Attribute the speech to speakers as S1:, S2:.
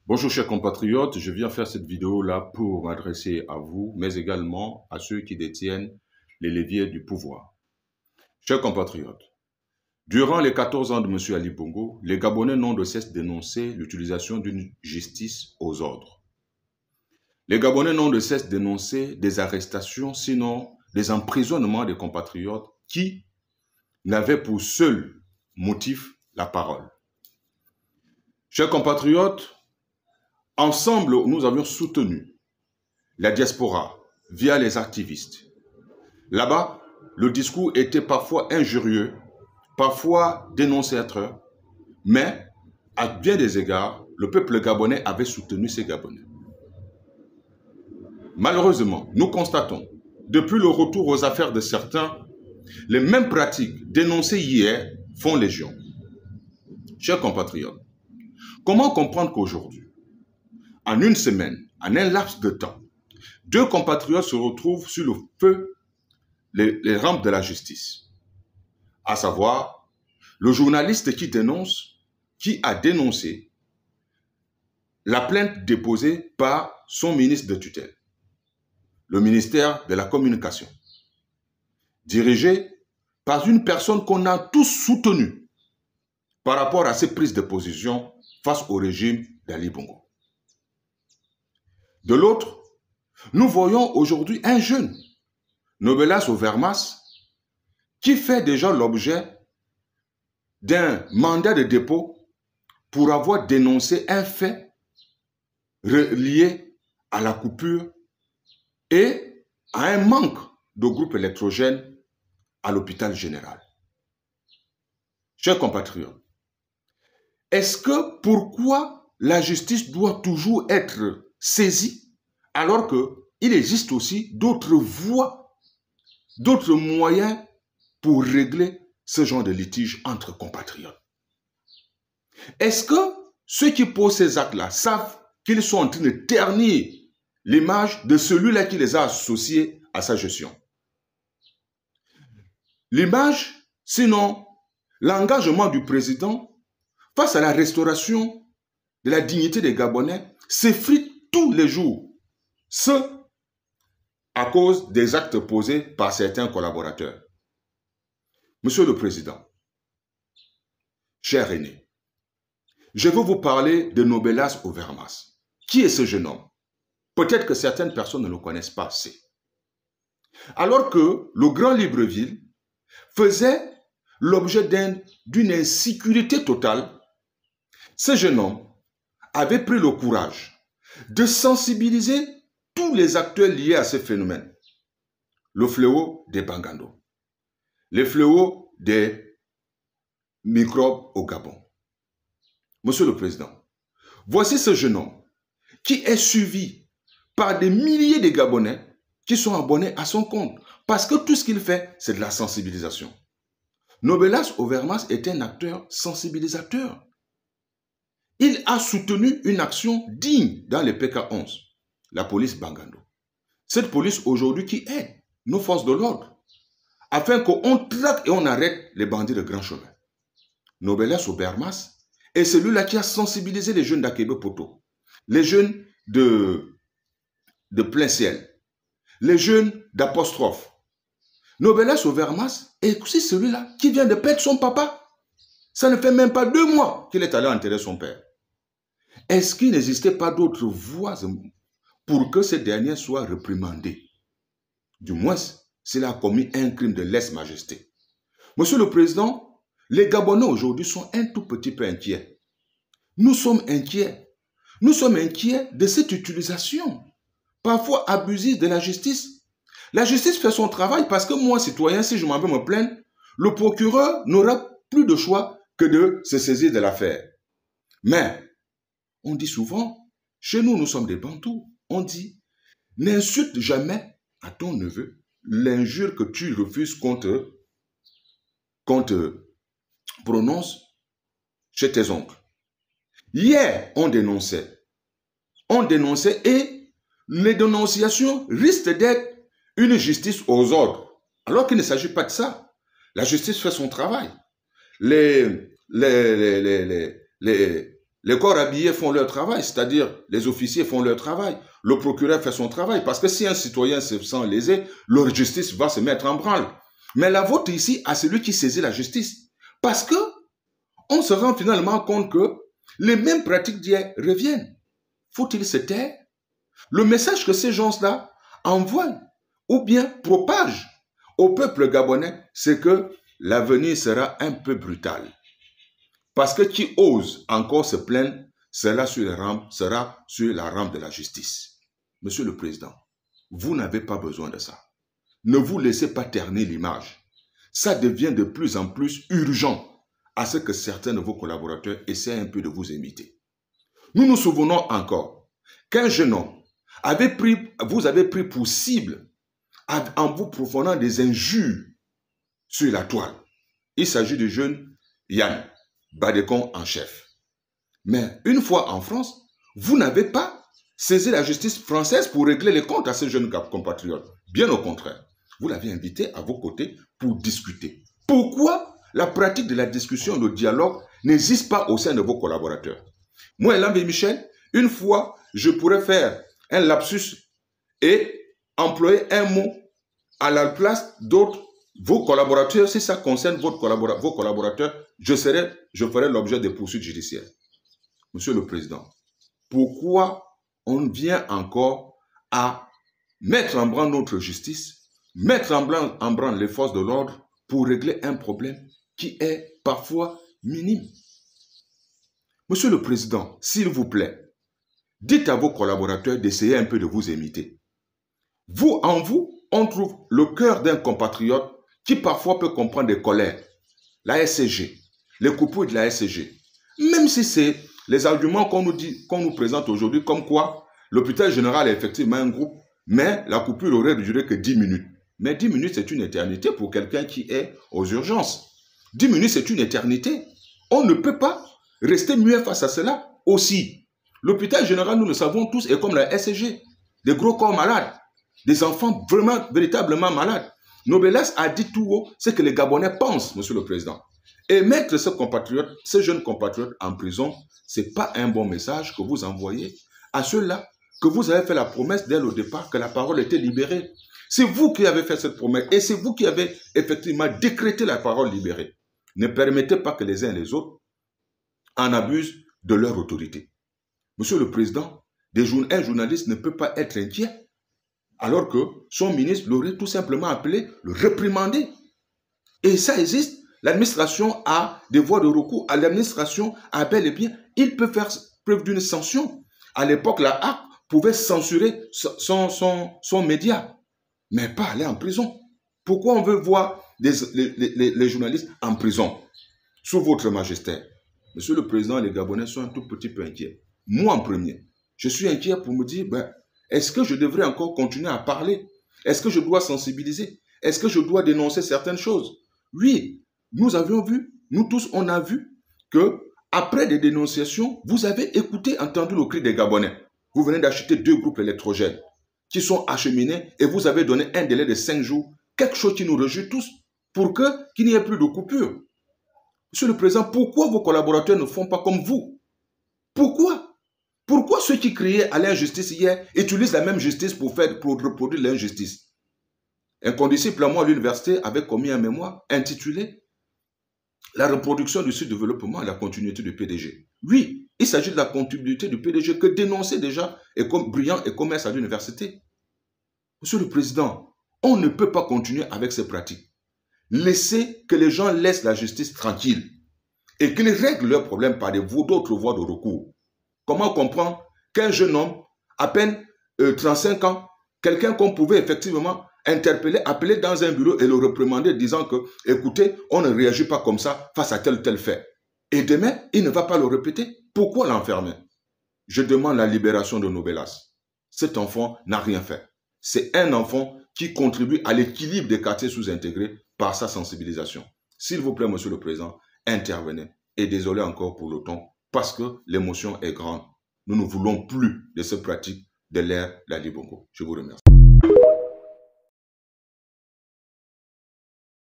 S1: Bonjour chers compatriotes, je viens faire cette vidéo-là pour m'adresser à vous, mais également à ceux qui détiennent les leviers du pouvoir. Chers compatriotes, durant les 14 ans de M. Ali Bongo, les Gabonais n'ont de cesse dénoncé l'utilisation d'une justice aux ordres. Les Gabonais n'ont de cesse dénoncé des arrestations, sinon des emprisonnements des compatriotes qui n'avaient pour seul motif la parole. Chers compatriotes, ensemble, nous avions soutenu la diaspora via les activistes. Là-bas, le discours était parfois injurieux, parfois dénonciateur, mais à bien des égards, le peuple gabonais avait soutenu ces Gabonais. Malheureusement, nous constatons, depuis le retour aux affaires de certains, les mêmes pratiques dénoncées hier font légion. Chers compatriotes, comment comprendre qu'aujourd'hui, en une semaine, en un laps de temps, deux compatriotes se retrouvent sur le feu les rampes de la justice, à savoir le journaliste qui a dénoncé la plainte déposée par son ministre de tutelle, le ministère de la Communication, dirigé par une personne qu'on a tous soutenue par rapport à ses prises de position face au régime d'Ali Bongo. De l'autre, nous voyons aujourd'hui un jeune, Nobelas Overmas, qui fait déjà l'objet d'un mandat de dépôt pour avoir dénoncé un fait lié à la coupure et à un manque de groupes électrogènes à l'hôpital général. Chers compatriotes, pourquoi la justice doit toujours être saisie alors qu'il existe aussi d'autres voies, d'autres moyens pour régler ce genre de litige entre compatriotes? Est-ce que ceux qui posent ces actes-là savent qu'ils sont en train de ternir l'image de celui-là qui les a associés à sa gestion? L'image, sinon l'engagement du président face à la restauration de la dignité des Gabonais s'effrite tous les jours. Ce à cause des actes posés par certains collaborateurs. Monsieur le Président, cher aîné, je veux vous parler de Nobelas Overmas. Qui est ce jeune homme? Peut-être que certaines personnes ne le connaissent pas assez. Alors que le Grand Libreville faisait l'objet d'une insécurité totale, ce jeune homme avait pris le courage de sensibiliser tous les acteurs liés à ce phénomène. Le fléau des Bangando, le fléau des microbes au Gabon. Monsieur le Président, voici ce jeune homme qui est suivi par des milliers de Gabonais qui sont abonnés à son compte parce que tout ce qu'il fait, c'est de la sensibilisation. Nobelas Overmas est un acteur sensibilisateur. Il a soutenu une action digne dans les PK11, la police Bangando. Cette police aujourd'hui qui aide nos forces de l'ordre afin qu'on traque et on arrête les bandits de grand chemin. Nobelas Overmas est celui-là qui a sensibilisé les jeunes d'Akebe Poto, les jeunes de Plein Ciel, les jeunes d'Apostrophe. Nobelas Overmas est aussi celui-là qui vient de perdre son papa. Ça ne fait même pas 2 mois qu'il est allé enterrer son père. Est-ce qu'il n'existait pas d'autres voies pour que ce dernier soit réprimandé? Du moins, s'il a commis un crime de lèse-majesté. Monsieur le Président, les Gabonais aujourd'hui sont un tout petit peu inquiets. Nous sommes inquiets. Nous sommes inquiets de cette utilisation, parfois abusive, de la justice. La justice fait son travail parce que moi, citoyen, si je m'en vais me plaindre, le procureur n'aura plus de choix que de se saisir de l'affaire. Mais, on dit souvent, chez nous, nous sommes des bantous. On dit, n'insulte jamais à ton neveu l'injure que tu refuses qu'on te prononce chez tes oncles. Hier, on dénonçait et les dénonciations risquent d'être une justice aux ordres, alors qu'il ne s'agit pas de ça. La justice fait son travail. Les Les corps habillés font leur travail, c'est-à-dire les officiers font leur travail, le procureur fait son travail, parce que si un citoyen se sent lésé, leur justice va se mettre en branle. Mais la vôtre ici à celui qui saisit la justice. Parce que on se rend finalement compte que les mêmes pratiques d'hier reviennent. Faut-il se taire? Le message que ces gens-là envoient ou bien propagent au peuple gabonais, c'est que l'avenir sera un peu brutal. Parce que qui ose encore se plaindre sera sur la rampe de la justice. Monsieur le Président, vous n'avez pas besoin de ça. Ne vous laissez pas ternir l'image. Ça devient de plus en plus urgent à ce que certains de vos collaborateurs essaient un peu de vous imiter. Nous nous souvenons encore qu'un jeune homme vous avez pris pour cible en vous profondant des injures sur la toile. Il s'agit du jeune Yann Badekon en chef. Mais une fois en France, vous n'avez pas saisi la justice française pour régler les comptes à ce jeune compatriote. Bien au contraire, vous l'avez invité à vos côtés pour discuter. Pourquoi la pratique de la discussion, le dialogue n'existe pas au sein de vos collaborateurs? Moi, Lambé Michel, une fois, je pourrais faire un lapsus et employer un mot à la place d'autres, vos collaborateurs. Si ça concerne vos collaborateurs, je ferai l'objet de poursuites judiciaires. Monsieur le Président, pourquoi on vient encore à mettre en branle notre justice, mettre en branle les forces de l'ordre pour régler un problème qui est parfois minime? Monsieur le Président, s'il vous plaît, dites à vos collaborateurs d'essayer un peu de vous imiter. En vous, on trouve le cœur d'un compatriote qui parfois peut comprendre des colères, la SCG, les coupures de la SCG. Même si c'est les arguments qu'on nous présente aujourd'hui, comme quoi l'hôpital général est effectivement un groupe, mais la coupure aurait duré que 10 minutes. Mais 10 minutes, c'est une éternité pour quelqu'un qui est aux urgences. 10 minutes, c'est une éternité. On ne peut pas rester muet face à cela aussi. L'hôpital général, nous le savons tous, est comme la SCG. Des gros corps malades, des enfants vraiment, véritablement malades. Nobelas a dit tout haut ce que les Gabonais pensent, Monsieur le Président. Et mettre ce jeune compatriote en prison, ce n'est pas un bon message que vous envoyez à ceux-là que vous avez fait la promesse dès le départ que la parole était libérée. C'est vous qui avez fait cette promesse et c'est vous qui avez effectivement décrété la parole libérée. Ne permettez pas que les uns et les autres en abusent de leur autorité. Monsieur le Président, un journaliste ne peut pas être inquiet alors que son ministre l'aurait tout simplement appelé, le réprimander. Et ça existe. L'administration a des voies de recours. L'administration a bel et bien, il peut faire preuve d'une sanction. À l'époque, la HAC pouvait censurer son média, mais pas aller en prison. Pourquoi on veut voir les journalistes en prison? Sous votre majesté, Monsieur le Président, les Gabonais sont un tout petit peu inquiets. Moi en premier, je suis inquiet pour me dire, est-ce que je devrais encore continuer à parler? Est-ce que je dois sensibiliser? Est-ce que je dois dénoncer certaines choses? Oui, nous avions vu, nous tous, on a vu que après des dénonciations, vous avez écouté, entendu le cri des Gabonais. Vous venez d'acheter 2 groupes électrogènes qui sont acheminés et vous avez donné un délai de 5 jours, quelque chose qui nous réjouit tous, pour qu'il n'y ait plus de coupure. Monsieur le Président, pourquoi vos collaborateurs ne font pas comme vous? Pourquoi? Pourquoi ceux qui criaient à l'injustice hier utilisent la même justice pour reproduire l'injustice? Un condisciple à moi à l'université avait commis un mémoire intitulé « La reproduction du sous-développement et la continuité du PDG ». Oui, il s'agit de la continuité du PDG que dénonçait déjà Brillant et Commerce à l'université. Monsieur le Président, on ne peut pas continuer avec ces pratiques. Laissez que les gens laissent la justice tranquille et qu'ils règlent leurs problèmes par d'autres voies de recours. Comment comprendre qu'un jeune homme, à peine 35 ans, quelqu'un qu'on pouvait effectivement interpeller, appeler dans un bureau et le réprimander disant que, écoutez, on ne réagit pas comme ça face à tel ou tel fait. Et demain, il ne va pas le répéter. Pourquoi l'enfermer? Je demande la libération de Nobelas. Cet enfant n'a rien fait. C'est un enfant qui contribue à l'équilibre des quartiers sous-intégrés par sa sensibilisation. S'il vous plaît, Monsieur le Président, intervenez. Et désolé encore pour le ton, parce que l'émotion est grande. Nous ne voulons plus de cette pratique de l'ère la Libongo. Je vous remercie.